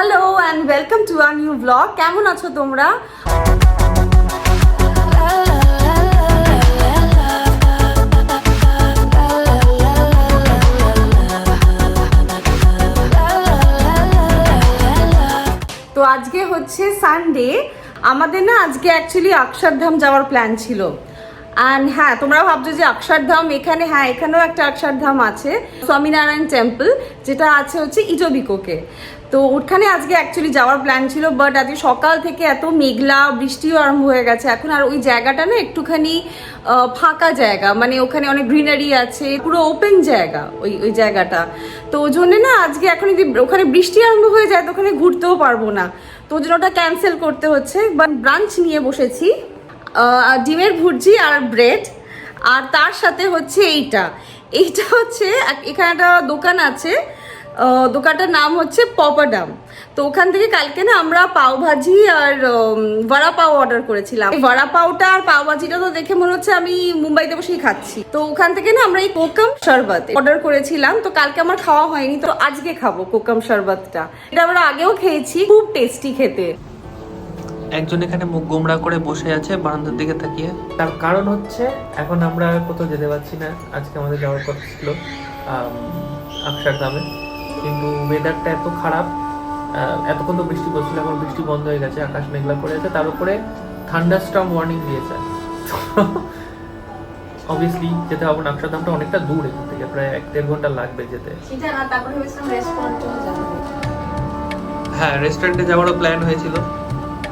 Hello and welcome to our new blog. কেমন আছো তোমরা? তো আজকে হচ্ছে সানডে, আমাদের না আজকে অ্যাকচুয়ালি অক্ষরধাম যাওয়ার প্ল্যান ছিল। অ্যান্ড হ্যাঁ, তোমরা ভাবছো যে অক্ষরধাম এখানে, হ্যাঁ এখানেও একটা অক্ষরধাম আছে, স্বামীনারায়ণ টেম্পল, যেটা আছে হচ্ছে ইটোবিকোকে। তো ওখানে আজকে অ্যাকচুয়ালি যাওয়ার প্ল্যান ছিল, বাট আজকে সকাল থেকে এত মেঘলা, বৃষ্টিও আরম্ভ হয়ে গেছে এখন। আর ওই জায়গাটা না একটুখানি ফাঁকা জায়গা, মানে ওখানে অনেক গ্রিনারি আছে, পুরো ওপেন জায়গা ওই জায়গাটা। তো ওই জন্য না আজকে এখন যদি ওখানে বৃষ্টি আরম্ভ হয়ে যায় তো ওখানে ঘুরতেও পারবো না, তো ওই জন্য ওটা ক্যান্সেল করতে হচ্ছে। বাট ব্রাঞ্চ নিয়ে বসেছি, ডিমের ভুর্জি আর ব্রেড, আর তার সাথে হচ্ছে এইটা হচ্ছে এখানে একটা দোকান আছে, দোকানটার নাম হচ্ছে পপাডাম। তো ওখান থেকে কালকে না আমরা পাওভাজি আর বড়া পাও অর্ডার করেছিলাম। বড়া পাওটা আর পাওভাজিটা তো দেখে মনে হচ্ছে আমি মুম্বাইতে বসেই খাচ্ছি। তো ওখান থেকে না আমরা এই কোকাম শরবত অর্ডার করেছিলাম, তো কালকে আমার খাওয়া হয়নি, তো আজকে খাবো কোকাম শরবতটা। এটা আমরা আগেও খেয়েছি, খুব টেস্টি খেতে। একজন এখানে মুখ গোমড়া করে বসে আছে বারান্দার দিকে তাকিয়ে। তার কারণ হচ্ছে এখন আমরা কোথাও যেতে পারছি না। আজকে আমাদের যাওয়ার কথা ছিল অক্ষরধামে, কিন্তু ওয়েদারটা এত খারাপ, এতক্ষণ তো বৃষ্টি পড়ছিল, এখন বৃষ্টি বন্ধ হয়ে গেছে, আকাশ মেঘলা করে আছে, তার উপরে থান্ডারস্টর্ম ওয়ার্নিং দিয়েছে। অবভিয়াসলি যেতে হবে না, অক্ষরধামটা অনেকটা দূর এখান থেকে, প্রায় 1-1.5 ঘন্টা লাগবে যেতে। হ্যাঁ, রেস্টুরেন্টে যাওয়ারও প্ল্যান হয়েছিল,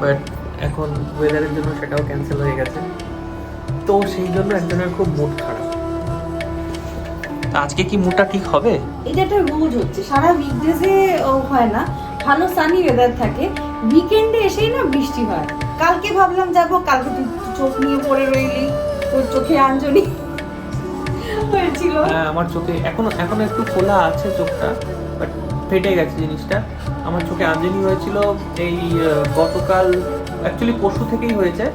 বাট এখন ওয়েদারের জন্য সেটাও ক্যান্সেল হয়ে গেছে। তো সেই জন্য একজনের খুব মুড খারাপ। আজকে কি মুডটা ঠিক হবে? এটা একটা রোজ হচ্ছে, সারা উইকডেজে হয় না, ভালো সানি ওয়েদার থাকে, উইকেন্ডে এসেই না বৃষ্টি হয়। কালকে ভাবলাম যাবো, কালকে তুই চোখ নিয়ে পড়ে রইলি, তোর চোখে আঞ্জনি হয়েছিল। হ্যাঁ, আমার চোখে এখনো একটু খোলা আছে চোখটা, বাট ফেটে গেছে জিনিসটা। আমার চোখে আঞ্জনি হয়েছিল এই গতকাল, অ্যাকচুয়ালি পরশু থেকেই হয়েছে,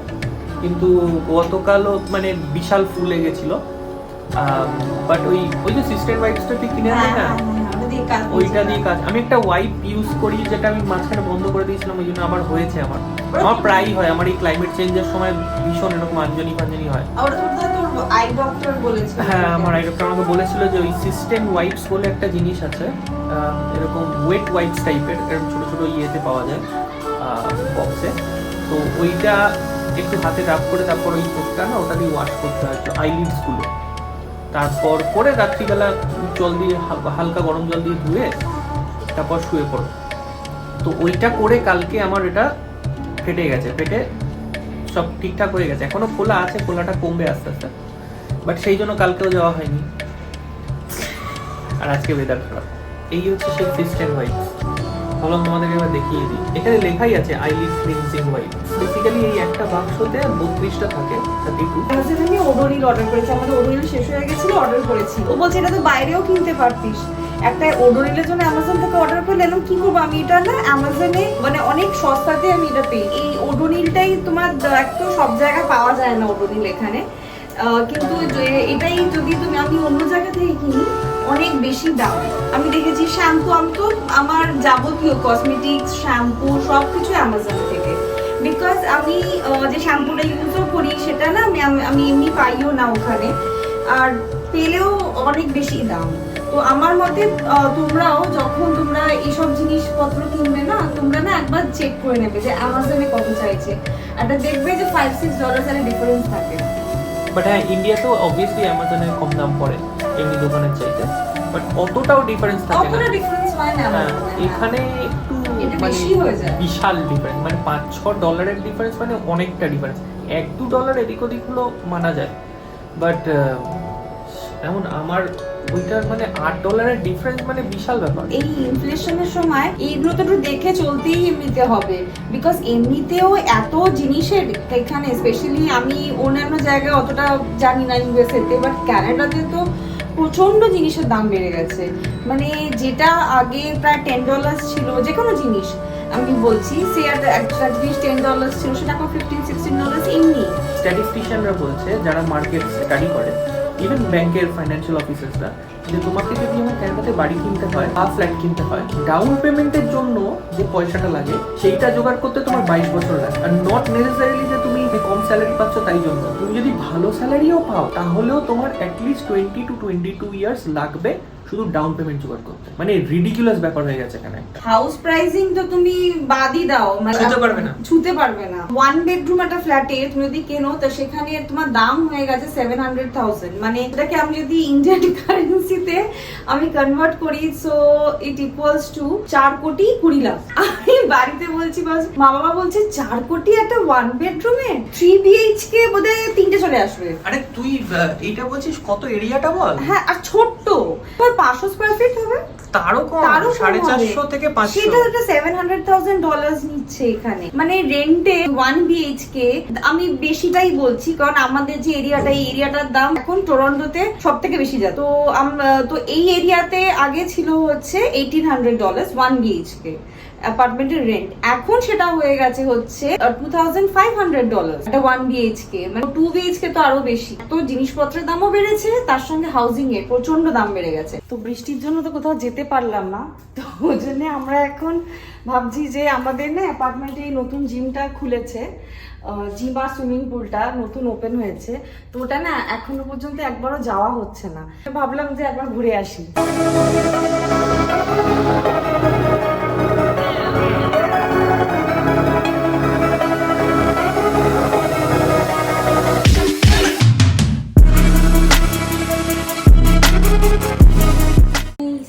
কিন্তু গতকালও মানে বিশাল ফুলে গেছিল। বাট ওই যে সিস্টেম ওয়াইপসটা তুই কিনে আনলি না, ওইটা দিয়ে কাজ। আমি একটা ওয়াইপ ইউজ করি, যেটা আমি মাঝখানে বন্ধ করে দিয়েছিলাম, ওই জন্য আবার হয়েছে। আমার প্রায়ই হয়, আমার এই ক্লাইমেট চেঞ্জের সময় ভীষণ এরকম আঞ্জনি হয়। হ্যাঁ, আমার আই ডক্টর আমাকে বলেছিল যে ওই সিস্টেম ওয়াইপস বলে একটা জিনিস আছে, এরকম ওয়েট ওয়াইপস টাইপের, এরকম ছোট ছোট ইয়েতে পাওয়া যায় বক্সে। তো ওইটা একটু হাতে রাব করে তারপর ওই চোখটা না ওটা দিয়ে ওয়াশ করতে হয়, আইলিডস গুলো। তারপর করে রাত্রিবেলা জল দিয়ে হালকা গরম জল দিয়ে ধুয়ে তারপর শুয়ে পড়ো। তো ওইটা করে কালকে আমার এটা ফেটে গেছে, ফেটে সব ঠিকঠাক হয়ে গেছে, এখনো খোলা আছে, খোলাটা কমবে আস্তে আস্তে, বাট সেই জন্য কালকেও যাওয়া হয়নি। আর আজকে ওয়েদার খারাপ। এই হচ্ছে সেই সিস্টেম ওয়াইপস, ভাবলাম তোমাদেরকে এবার দেখিয়ে দিই। এখানে লেখাই আছে আইলিড ক্লিনজিং ওয়াইপ। বেসিক্যালি এই একটা বাক্সতে 32টা থাকে। আমি ওডোনিল অর্ডার করেছি, আমাদের ওডোনিল শেষ হয়ে গেছিল, অর্ডার করেছি। ও বলছে এটা তো বাইরেও কিনতে পারতিস, একটা ওডোনিলের জন্য অ্যামাজন থেকে অর্ডার করলে এলাম কি করবো, আমি এটা না অ্যামাজনে মানে অনেক সস্তাতে আমি এটা পেয়ে। এই ওডোনিলটাই তোমার একটু সব জায়গায় পাওয়া যায় না ওডোনিল এখানে, কিন্তু এটাই যদি আমি অন্য জায়গা থেকে কিনি অনেক বেশি দাম। আমি দেখেছি শ্যাম্পু, আমি তো আমার যাবতীয় কসমেটিক্স শ্যাম্পু সব কিছু অ্যামাজন থেকে, বিকজ আমি যে শ্যাম্পুটা ইউজও করি সেটা না আমি এমনি পাইও না ওখানে, আর পেলেও অনেক বেশি দাম। তো আমার মতে তোমরাও যখন তোমরা এইসব জিনিসপত্র কিনবে না, তোমরা না একবার চেক করে নেবে যে অ্যামাজনে কত চাইছে, একটা দেখবে যে $5-6 এর ডিফারেন্স থাকে। বাট হ্যাঁ, ইন্ডিয়াতেও অবভিয়াসলি অ্যামাজনে কম দাম পড়ে এমনি দোকানের চাইতে, বাট অতটাও ডিফারেন্স থাকে না। অতটা ডিফারেন্স হয় না এখানে একটু বেশি হয়ে যায়, বিশাল ডিফারেন্স, মানে $5-6 ডিফারেন্স, মানে অনেকটা ডিফারেন্স। $1-2 এদিক ওদিক হলো মানা যায়, বাট এমন আমার ওইটার মানে $8 ডিফারেন্স, মানে বিশাল ব্যাপার। এই ইনফ্লেশনের সময় এইগুলো তো একটু দেখে চলতেই এমনিতে হবে, বিকজ এমনিতেও এত জিনিসের এখানে, স্পেশালি আমি অন্যান্য জায়গায় অতটা জানি না ইউএসএতে, বাট কানাডাতে তো প্রচন্ড জিনিসের দাম বেড়ে গেছে। মানে যেটা আগে প্রায় $10 ছিল যে কোনো জিনিস, আমি বলছি সে একটা জিনিস $10 ছিল, সেটা এখন $15-16 এমনি। স্ট্যাটিস্টিশিয়ানরা বলছে, যারা মার্কেট স্টাডি করে, ইভেন ব্যাংকের ফাইন্যান্সিয়াল অফিসার্সরা, যে তোমাকে যদি আমার ক্যানাডাতে বাড়ি কিনতে হয় বা ফ্ল্যাট কিনতে হয়, ডাউন পেমেন্টের জন্য যে পয়সাটা লাগে সেইটা জোগাড় করতে তোমার 22 বছর লাগে। আর নট নেসেসারিলি যে তুমি কম স্যালারি পাচ্ছ তাই জন্য, তুমি যদি ভালো স্যালারিও পাও তাহলেও তোমার অ্যাটলিস্ট 20 to 22 ইয়ার্স লাগবে শুধু ডাউন পেমেন্ট জোগাড় করতে। মানে রিডিকুলাস ব্যাপার হয়ে গেছে এখানে। হাউস প্রাইসিং তো তুমি বাদই দাও, মানে ছুতে পারবে না। 1 বেডরুম একটা ফ্ল্যাটে তুমি যদি কেনো তো সেখানে তোমার দাম হয়ে গেছে 700,000। মানে এটাকে আমি যদি ইন্ডিয়ান কারেন্সিতে আমি কনভার্ট করি, সো ইট ইকুয়ালস টু 4 কোটি 20 লাখ। আমি বাড়িতে বলছি, মা বাবা বলছে 4 কোটি একটা 1 বেডরুমে 3 BHK বোধহয় 3টে চলে আসবে। আরে তুই এইটা বলছিস কত এরিয়াটা বল? হ্যাঁ, আর ছোট্ট 500 স্কয়ার ফিট হবে, তারও কম, 450 থেকে 500। সেটা একটা $700,000 নিচ্ছে এখানে। মানে রেন্টে 1 BHK, আমি বেশিটাই বলছি কারণ আমাদের যে এরিয়াটা, এই এরিয়াটার দাম এখন টরন্টোতে সব থেকে বেশি যায়। তো এই এরিয়াতে আগে ছিল হচ্ছে $1,800 1 BHK অ্যাপার্টমেন্টের রেন্ট, এখন সেটা হয়ে গেছে হচ্ছে $2,500 একটা 1 BHK। মানে 2 BHK তো আরো বেশি। তো জিনিসপত্রের দামও বেড়েছে, তার সঙ্গে হাউজিং এর প্রচন্ড দাম বেড়ে গেছে। তো বৃষ্টির জন্য তো কোথাও যেতে পারলাম না, তো ওই জন্য আমরা এখন ভাবছি যে আমাদের না অ্যাপার্টমেন্টে এই নতুন জিমটা খুলেছে, জিম আর সুইমিং পুলটা নতুন ওপেন হয়েছে, তো ওটা না এখনো পর্যন্ত একবারও যাওয়া হচ্ছে না। ভাবলাম যে একবার ঘুরে আসি।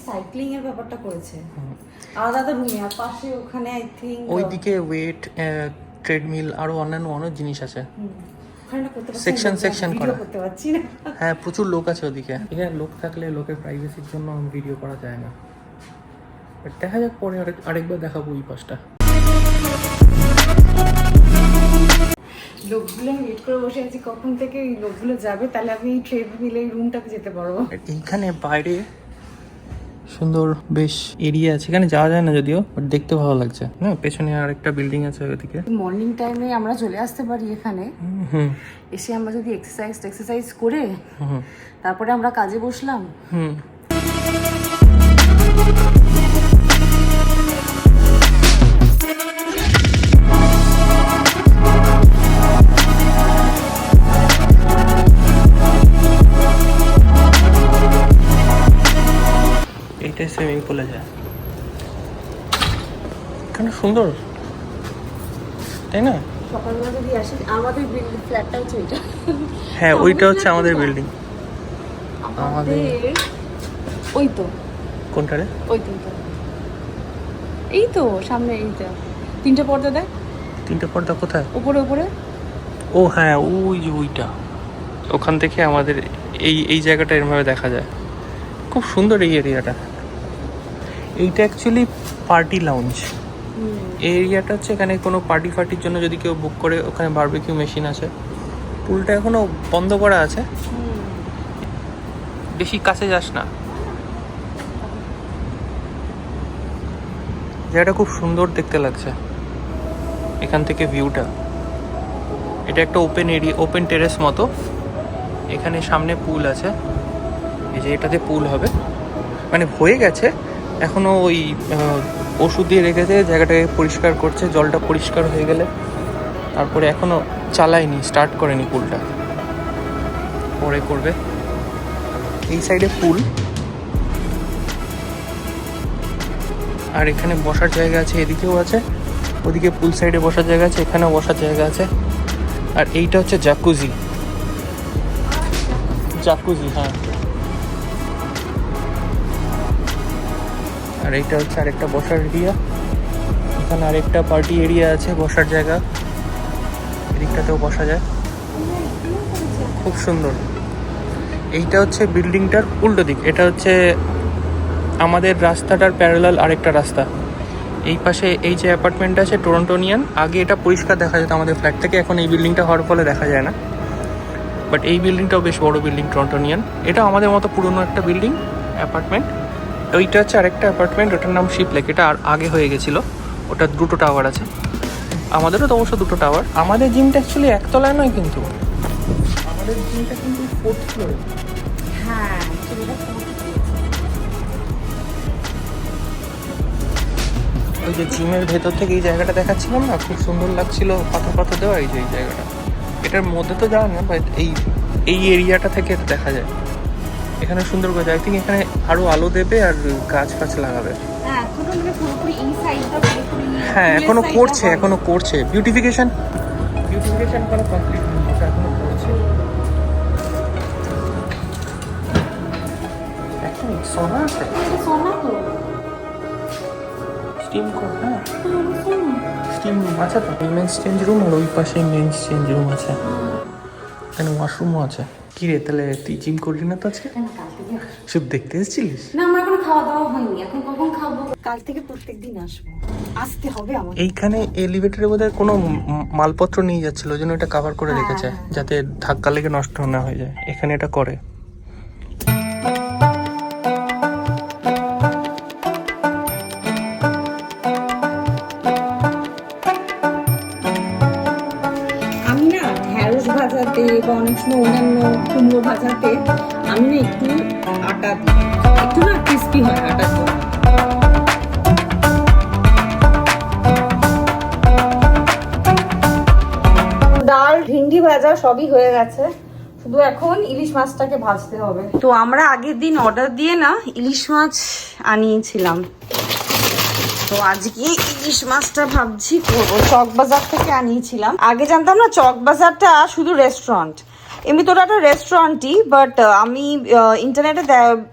সাইক্লিং এর ব্যাপারটা করেছে আলাদা রুমে, আর পাশে ওখানে আই থিংক ওইদিকে ওয়েট ট্রেডমিল আরো অন্যান্য অনেক জিনিস আছে। সেকশন করা করতে পারছি না। হ্যাঁ, প্রচুর লোক আছে ওদিকে। এখানে লোক থাকলে লোকের প্রাইভেসির জন্য ভিডিও করা যায় না। বাট দেখা যাক, পরে আরেকবার দেখাবো ওই পাশটা। লোকগুলো ওয়েট করে বসে আছি কখন থেকে এই লোকগুলো যাবে, তাহলে আমি এই ট্রেডমিল এই রুমটাতে যেতে পারবো। এইখানে বাইরে সুন্দর বেশ এরিয়া আছে, এখানে যাওয়া যায় না যদিও, বাট দেখতে ভালো লাগছে না। পেছনে আরেকটা বিল্ডিং আছে ওইদিকে। মর্নিং টাইমে আমরা চলে আসতে পারি এখানে, এসে আমরা যদি এক্সারসাইজ করে তারপরে আমরা কাজে বসলাম। এইটাই সুইমিং পুলে যায়, এখানে সুন্দর, তাই না? সকালবেলা যদি আসি, আমাদের বিল্ডিং ফ্ল্যাটটা হচ্ছে ওইটা। হ্যাঁ, ওইটা হচ্ছে আমাদের বিল্ডিং। আমাদের ওই তো কোনটা রে? ওই তিনটা, এই তো সামনে এইটা 3টে পর্দা দেয়। 3টে পর্দা কোথায়? উপরে। ও হ্যাঁ, ওই যে ওইটা, ওখান থেকে আমাদের এই জায়গাটা এরভাবে দেখা যায়। খুব সুন্দর এই এরিয়াটা। এইটা অ্যাকচুয়ালি পার্টি লাউঞ্জ। এই এরিয়াটা হচ্ছে, এখানে কোনো পার্টির জন্য যদি কেউ বুক করে, ওখানে বারবিকিউ মেশিন আছে। পুলটা এখনো বন্ধ করা আছে, বেশি কাছে যাস না। জায়গাটা খুব সুন্দর দেখতে লাগছে এখান থেকে ভিউটা। এটা একটা ওপেন এরিয়া, ওপেন টেরেস মতো। এখানে সামনে পুল আছে, এই যে এটাতে পুল হবে, মানে হয়ে গেছে, এখনো ওই ওষুধ দিয়ে রেখেছে, জায়গাটাকে পরিষ্কার করছে। জলটা পরিষ্কার হয়ে গেলে তারপরে এখনো চালায়নি, স্টার্ট করেনি পুলটা, পরে করবে। এই সাইডে পুল, আর এখানে বসার জায়গা আছে, এদিকেও আছে, ওদিকে পুল সাইডে বসার জায়গা আছে, এখানেও বসার জায়গা আছে। আর এইটা হচ্ছে জাকুজি। হ্যাঁ, আর এইটা হচ্ছে আরেকটা বসার এরিয়া। এখানে আরেকটা পার্টি এরিয়া আছে, বসার জায়গা, এদিকটাতেও বসা যায়, খুব সুন্দর। এইটা হচ্ছে বিল্ডিংটার উল্টো দিক, এটা হচ্ছে আমাদের রাস্তাটার প্যারালাল আরেকটা রাস্তা। এই পাশে এই যে অ্যাপার্টমেন্ট আছে টরন্টোনিয়ান, আগে এটা পরিষ্কার দেখা যেত আমাদের ফ্ল্যাট থেকে, এখন এই বিল্ডিংটা হওয়ার ফলে দেখা যায় না। বাট এই বিল্ডিংটাও বেশ বড় বিল্ডিং, টরন্টোনিয়ান। এটা আমাদের মতো পুরনো একটা বিল্ডিং অ্যাপার্টমেন্ট। ওইটা হচ্ছে আরেকটা অ্যাপার্টমেন্ট, ওটার নাম শিপলেক। এটা আর আগে হয়ে গেছিলো, ওটা 2টো টাওয়ার আছে। আমাদেরও তো অবশ্য 2টো টাওয়ার। আমাদের জিমটা অ্যাকচুয়ালি একতলায় নয়, কিন্তু আমাদের জিমটা কিন্তু 4th ফ্লোরে। হ্যাঁ ওই যে জিমের ভেতর থেকে এই জায়গাটা দেখাচ্ছিলাম না, খুব সুন্দর লাগছিল, পাথর পাথর দেওয়া। এই যে এই জায়গাটা, এটার মধ্যে তো যাওয়া না, বাট এই এরিয়াটা থেকে এটা দেখা যায়। এখানে সুন্দর করে, আই থিঙ্ক এখানে আরো আলো দেবে আর গাছ ফাছ লাগাবে। হ্যাঁ এখনো করছে বিউটিফিকেশন করা কমপ্লিট হয়নি, এখনো করছে। এখন সোনা আছে, স্টিম কর, হ্যাঁ স্টিম রুম আছে তো, উইমেন্স চেঞ্জ রুম আর ওই পাশে মেন্স চেঞ্জ রুম আছে, এখানে ওয়াশরুমও আছে। কি রে, তাহলে তুই জিম করলি না তো আজকে? সব দেখতে এসেছিলিস? না, আমার এখনো খাওয়া দাওয়া হয়নি, এখন কখন খাবো? কাল থেকে প্রত্যেকদিন আসবো, আসতে হবে আমার। এইখানে এলিভেটরে বোধহয় কোনো মালপত্র নিয়ে যাচ্ছিল, ওই জন্য এটা কভার করে রেখেছে যাতে ধাক্কা লেগে নষ্ট না হয়ে যায়। এখানে এটা করে। আমি না ঢ্যাঁড়স ভাজাতে বা অনেক সময় অন্যান্য কুমড়ো ভাজাতে আমি না একটু আটা দিই, একটু না ক্রিস্পি হয় আটাটা। ডাল, ভিন্ডি ভাজা সবই হয়ে গেছে, শুধু এখন ইলিশ মাছটাকে ভাজতে হবে। তো আমরা আগের দিন অর্ডার দিয়ে না ইলিশ মাছ আনিয়েছিলাম, তো আজকে ইলিশ মাছটা ভাবছি করবো। চকবাজার থেকে আনিয়েছিলাম। আগে জানতাম না চকবাজারটা শুধু রেস্টুরেন্ট, এমনি তো ওটা একটা রেস্টুরেন্টই, বাট আমি ইন্টারনেটে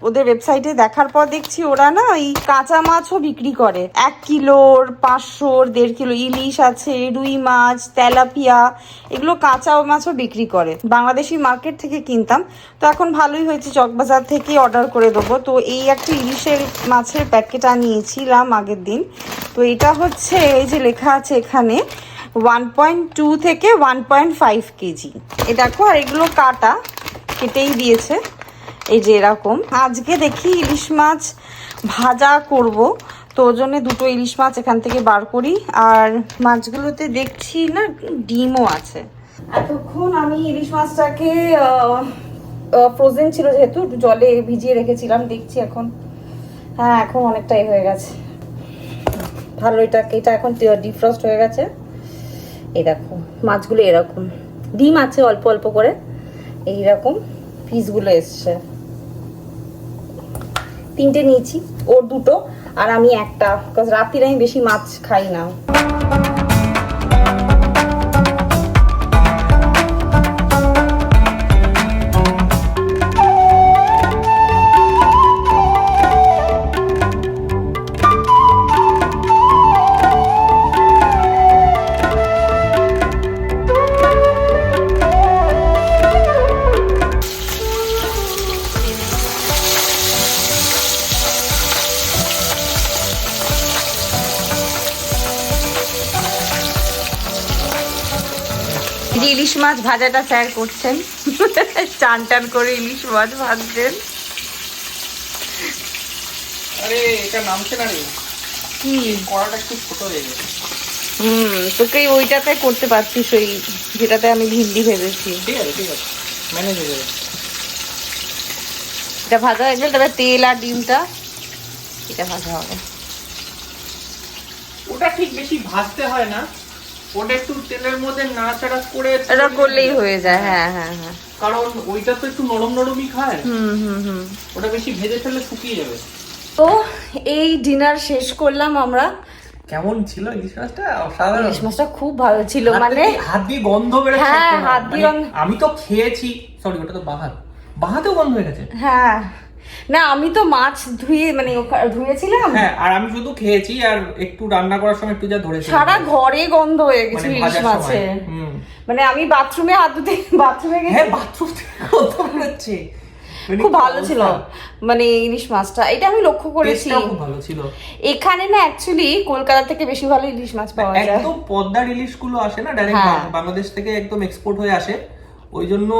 ওদের ওয়েবসাইটে দেখার পর দেখছি ওরা না ওই কাঁচা মাছও বিক্রি করে। 1 কিলোর 500 1.5 কিলো ইলিশ আছে, রুই মাছ, তেলাপিয়া, এগুলো কাঁচা মাছও বিক্রি করে। বাংলাদেশি মার্কেট থেকে কিনতাম, তো এখন ভালোই হয়েছে চকবাজার থেকে অর্ডার করে দেবো। তো এই একটা ইলিশের মাছের প্যাকেট আনিয়েছিলাম আগের দিন। তো এটা হচ্ছে এই যে লেখা আছে এখানে 1.2 থেকে 1.5 কেজি। এ দেখো, আর এগুলো কেটেই দিয়েছে এই যে এরকম। আজকে দেখি ইলিশ মাছ ভাজা করব, তো ওই জন্য 2টো ইলিশ মাছ এখান থেকে বার করি। আর মাছগুলোতে দেখছি না ডিমও আছে। এতক্ষণ আমি ইলিশ মাছটাকে ফ্রোজেন ছিল যেহেতু, জলে ভিজিয়ে রেখেছিলাম, দেখছি এখন হ্যাঁ এখন অনেকটাই হয়ে গেছে ভালো। এটা এখন ডিফ্রস্ট হয়ে গেছে। এই দেখো মাছগুলো এরকম, ডিম আছে অল্প অল্প করে, এইরকম পিসগুলো এসছে। 3টে নিয়েছি, ওর 2টো আর আমি একটা, বিকজ রাত্রিরে আমি বেশি মাছ খাই না। ইলিশ মাছ ভাজাটা স্যার করছেন, চান টান করে ইলিশ মাছ ভাজছেন। আরে এটা নামছে না রে, কি কড়াটা একটু ছোট হয়ে গেছে। তোকে ওইটাতে করতে পারছিস, ওই যেটাতে আমি ভিন্ডি ভেজেছি। ঠিক আছে ম্যানেজ হয়ে যাবে। এটা ভাজা হয়ে গেলে তবে তেল আর ডিমটা এটা ভাজা হবে। ওটা ঠিক বেশি ভাজতে হয় না, ওটা একটু তেলের মধ্যে নাড়াচাড়া করে এটা করলেই হয়ে যায়। হ্যাঁ হ্যাঁ হ্যাঁ, কারণ ওইটা তো একটু নরম নরমই খায়। ওটা বেশি ভেজে ফেললে শুকিয়ে যাবে। তো এই ডিনার শেষ করলাম আমরা। কেমন ছিল ইলিশ মাছটা? অসাধারণ। ইলিশ মাছটা খুব ভালো ছিল, মানে হাত দিয়ে গন্ধ বেরোচ্ছে। হ্যাঁ হাত দিয়ে আমি তো খেয়েছি, সরি ওটা তো বাহাতেও গন্ধ হয়ে গেছে। হ্যাঁ না, আমি তো মাছ ধুয়েছিলাম। হ্যাঁ, আর আমি শুধু খেয়েছি আর একটু রান্না করার সময় একটু যা ধরেছি, সারা ঘরে গন্ধ হয়ে গেছে ইলিশ মাছে। মানে আমি বাথরুমে হাত ধুতে বাথরুমে গেছি, হ্যাঁ বাথরুম থেকে গন্ধ বেরোচ্ছে। খুব ভালো ছিল মানে ইলিশ মাছটা, এটা আমি লক্ষ্য করেছি। খুব ভালো ছিল। এখানে না অ্যাকচুয়ালি কলকাতা থেকে বেশি ভালো ইলিশ মাছ পাওয়া যায়। একদম পদ্মার ইলিশ গুলো আসে না ডাইরেক্ট বাংলাদেশ থেকে, একদম এক্সপোর্ট হয়ে আসে, ওই জন্য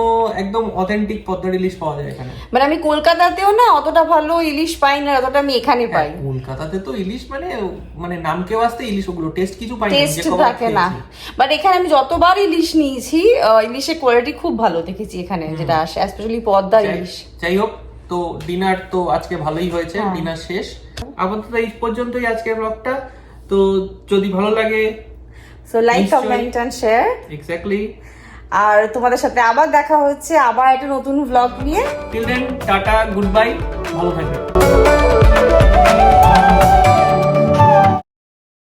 একদম অথেন্টিক পদ্মার ইলিশ পাওয়া যায় এখানে। মানে আমি কলকাতাতেও না অতটা ভালো ইলিশ পাই না, অতটা আমি এখানে পাই। কলকাতাতে তো ইলিশ মানে নামকে ওয়াস্তে ইলিশ, ওগুলো টেস্ট কিছু পাই না, টেস্ট থাকে না। বাট এখানে আমি যতবার ইলিশ নিয়েছি, ইলিশের কোয়ালিটি খুব ভালো দেখেছি এখানে যেটা আসে, স্পেশালি পদ্মার ইলিশ। যাই হোক, তো ডিনার তো আজকে ভালোই হয়েছে, হ্যাঁ। ডিনার শেষ। আপাতত এই পর্যন্তই আজকের ব্লগটা। তো যদি ভালো লাগে সো লাইক, নিশ্চয়ই। Comment and share. এক্স্যাক্টলি। আর তোমাদের সাথে আবার দেখা হচ্ছে আবার একটা নতুন ব্লগ নিয়ে। Till then tata, goodbye, ভালো থাকবেন।